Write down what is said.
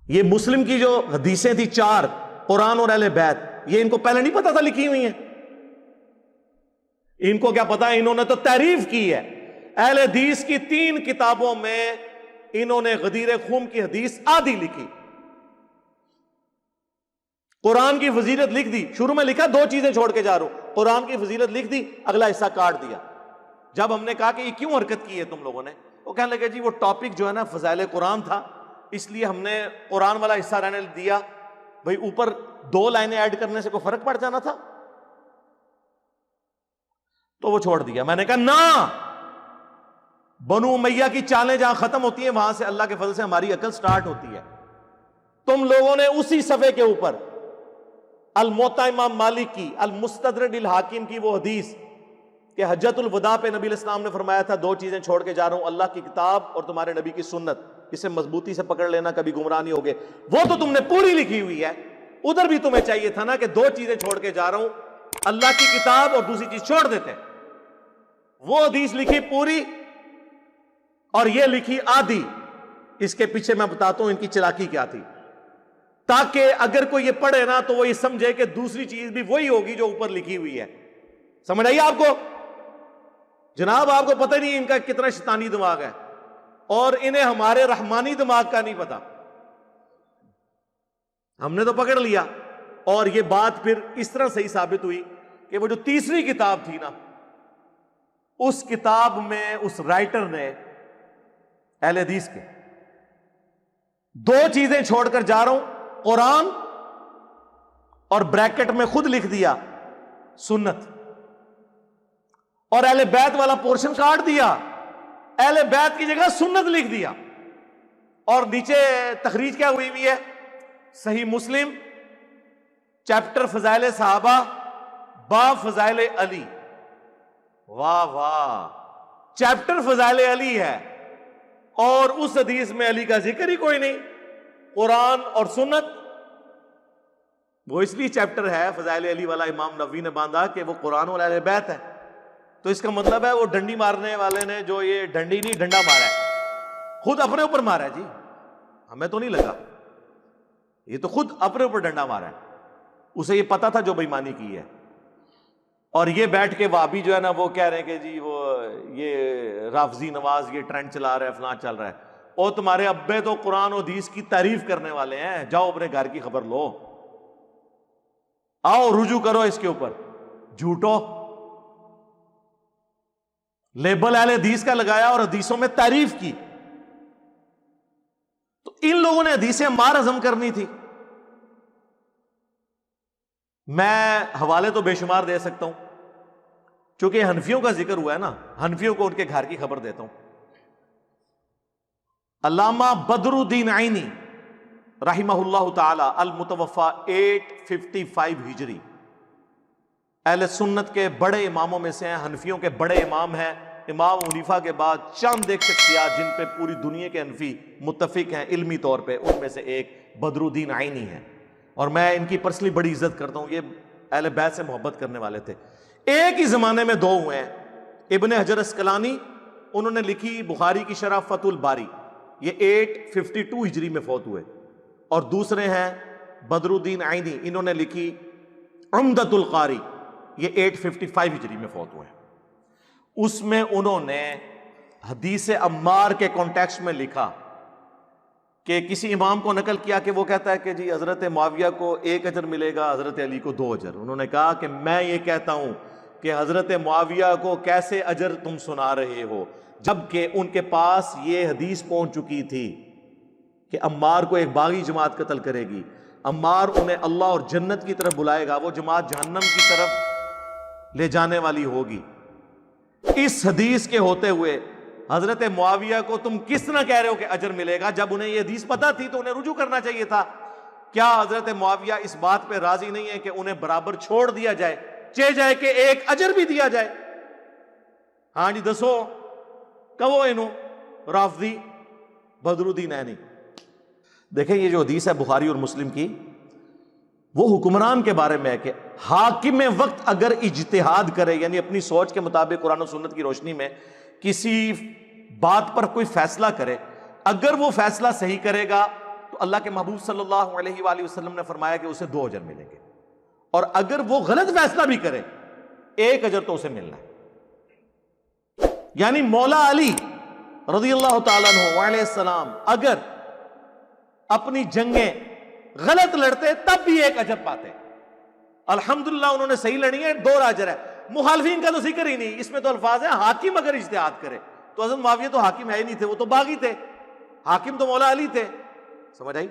یہ مسلم کی جو حدیثیں تھی 4 قرآن اور اہل بیت، یہ ان کو پہلے نہیں پتا تھا لکھی ہوئی ہیں؟ ان کو کیا پتا ہے، انہوں نے تو تعریف کی ہے۔ اہل حدیث کی 3 کتابوں میں انہوں نے غدیر خم کی حدیث آدھی لکھی، قرآن کی فضیلت لکھ دی، شروع میں لکھا 2 چیزیں چھوڑ کے جا رہا ہوں، قرآن کی فضیلت لکھ دی، اگلا حصہ کاٹ دیا۔ جب ہم نے کہا کہ یہ کیوں حرکت کی ہے تم لوگوں نے، وہ کہنے لگے جی وہ ٹاپک جو ہے نا فضائل قرآن تھا، اس لیے ہم نے قرآن والا حصہ رہنے دیا، بھئی اوپر 2 لائنیں ایڈ کرنے سے کوئی فرق پڑ جانا تھا، تو وہ چھوڑ دیا۔ میں نے کہا نہ، بنو امیہ کی چالیں جہاں ختم ہوتی ہیں وہاں سے اللہ کے فضل سے ہماری عقل سٹارٹ ہوتی ہے۔ تم لوگوں نے اسی صفحے کے اوپر الموطا امام مالک کی، المستدرک الحاکم کی وہ حدیث کہ حجۃ الوداع پہ نبی علیہ السلام نے فرمایا تھا 2 چیزیں چھوڑ کے جا رہا ہوں، اللہ کی کتاب اور تمہارے نبی کی سنت، اسے مضبوطی سے پکڑ لینا، کبھی گمراہ نہیں ہوگے، وہ تو تم نے پوری لکھی ہوئی ہے۔ ادھر بھی تمہیں چاہیے تھا نا کہ 2 چیزیں چھوڑ کے جا رہا ہوں، اللہ کی کتاب اور دوسری چیز چھوڑ دیتے۔ وہ حدیث لکھی پوری اور یہ لکھی آدھی۔ اس کے پیچھے میں بتاتا ہوں ان کی چلاکی کیا تھی، تاکہ اگر کوئی یہ پڑھے نا تو وہ یہ سمجھے کہ دوسری چیز بھی وہی ہوگی جو اوپر لکھی ہوئی ہے۔ سمجھ آئیے آپ کو؟ جناب آپ کو پتہ نہیں ان کا کتنا شیطانی دماغ ہے، اور انہیں ہمارے رحمانی دماغ کا نہیں پتا۔ ہم نے تو پکڑ لیا، اور یہ بات پھر اس طرح صحیح ثابت ہوئی کہ وہ جو تیسری کتاب تھی نا، اس کتاب میں اس رائٹر نے اہل حدیث کے 2 چیزیں چھوڑ کر جا رہا ہوں، قرآن اور بریکٹ میں خود لکھ دیا سنت، اور اہل بیت والا پورشن کاٹ دیا، اہل بیت کی جگہ سنت لکھ دیا، اور نیچے تخریج کیا ہوئی ہوئی ہے، صحیح مسلم چیپٹر فضائل صحابہ باب فضائل علی۔ واہ واہ، چیپٹر فضائل علی ہے اور اس حدیث میں علی کا ذکر ہی کوئی نہیں، قرآن اور سنت۔ وہ اس لیے چیپٹر ہے فضائل علی والا امام نووی نے باندھا کہ وہ قرآن اور اہل بیت ہے، تو اس کا مطلب ہے وہ ڈنڈی مارنے والے نے جو یہ ڈنڈی نہیں ڈنڈا مارا ہے، خود اپنے اوپر مارا ہے، جی ہمیں تو نہیں لگا، یہ تو خود اپنے اوپر ڈنڈا مارا ہے، اسے یہ پتا تھا جو بےایمانی کی ہے۔ اور یہ بیٹھ کے وہابی جو ہے نا وہ کہہ رہے ہیں کہ جی وہ یہ رافضی نواز یہ ٹرینڈ چلا رہا ہے، فلاں چل رہا ہے، اور تمہارے ابے تو قرآن و حدیث کی تعریف کرنے والے ہیں، جاؤ اپنے گھر کی خبر لو، آؤ رجوع کرو اس کے اوپر۔ جھوٹو لیبل اہل حدیث کا لگایا اور حدیثوں میں تعریف کی، تو ان لوگوں نے حدیثیں مار ہضم کرنی تھی۔ میں حوالے تو بے شمار دے سکتا ہوں، چونکہ حنفیوں کا ذکر ہوا ہے نا، حنفیوں کو ان کے گھر کی خبر دیتا ہوں۔ علامہ بدر الدین عینی رحمہ اللہ تعالی المتوفی 855 ہجری، اہل سنت کے بڑے اماموں میں سے ہیں، حنفیوں کے بڑے امام ہیں۔ امام حنیفہ کے بعد چند ایک شخصیات جن پہ پوری دنیا کے حنفی متفق ہیں علمی طور پہ، ان میں سے ایک بدر الدین عینی ہے، اور میں ان کی پرسنلی بڑی عزت کرتا ہوں، یہ اہل بیت سے محبت کرنے والے تھے۔ ایک ہی زمانے میں 2 ہوئے ہیں، ابن حجر اسقلانی انہوں نے لکھی بخاری کی شرح فتح الباری، یہ 852 ہجری میں فوت ہوئے، اور دوسرے ہیں بدر الدین عینی، انہوں نے لکھی عمدۃ القاری، یہ 855 ہجری میں فوت ہوئے۔ اس میں انہوں نے حدیث عمار کے کانٹیکسٹ میں لکھا کہ کسی امام کو نقل کیا کہ وہ کہتا ہے کہ جی حضرت معاویہ کو 1 اجر ملے گا، حضرت علی کو 2 اجر۔ انہوں نے کہا کہ میں یہ کہتا ہوں کہ حضرت معاویہ کو کیسے اجر تم سنا رہے ہو، جبکہ ان کے پاس یہ حدیث پہنچ چکی تھی کہ عمار کو ایک باغی جماعت قتل کرے گی، عمار انہیں اللہ اور جنت کی طرف بلائے گا، وہ جماعت جہنم کی طرف لے جانے والی ہوگی۔ اس حدیث کے ہوتے ہوئے حضرت معاویہ کو تم کس طرح کہہ رہے ہو کہ اجر ملے گا؟ جب انہیں یہ حدیث پتہ تھی تو انہیں رجوع کرنا چاہیے تھا۔ کیا حضرت معاویہ اس بات پہ راضی نہیں ہے کہ انہیں برابر چھوڑ دیا جائے، چاہے جائے کہ 1 اجر بھی دیا جائے؟ ہاں جی دسو، کہو انہوں رافضی بدر الدین عینی۔ دیکھیں یہ جو حدیث ہے بخاری اور مسلم کی، وہ حکمران کے بارے میں ہے کہ حاکم وقت اگر اجتہاد کرے، یعنی اپنی سوچ کے مطابق قرآن و سنت کی روشنی میں کسی بات پر کوئی فیصلہ کرے، اگر وہ فیصلہ صحیح کرے گا تو اللہ کے محبوب صلی اللہ علیہ وآلہ وسلم نے فرمایا کہ اسے 2 اجر ملیں گے، اور اگر وہ غلط فیصلہ بھی کرے 1 اجر تو اسے ملنا ہے۔ یعنی مولا علی رضی اللہ تعالیٰ عنہ علیہ السلام اگر اپنی جنگیں غلط لڑتے تب بھی 1 اجر پاتے۔ الحمدللہ انہوں نے صحیح لڑی ہے، 2 اجر ہے۔ مخالفین کا تو ذکر ہی نہیں، اس میں تو الفاظ ہیں حاکم اگر اجتہاد کرے، تو حضرت معاویہ تو حاکم ہے ہی نہیں تھے، وہ تو باغی تھے، حاکم تو مولا علی تھے، سمجھ آئی؟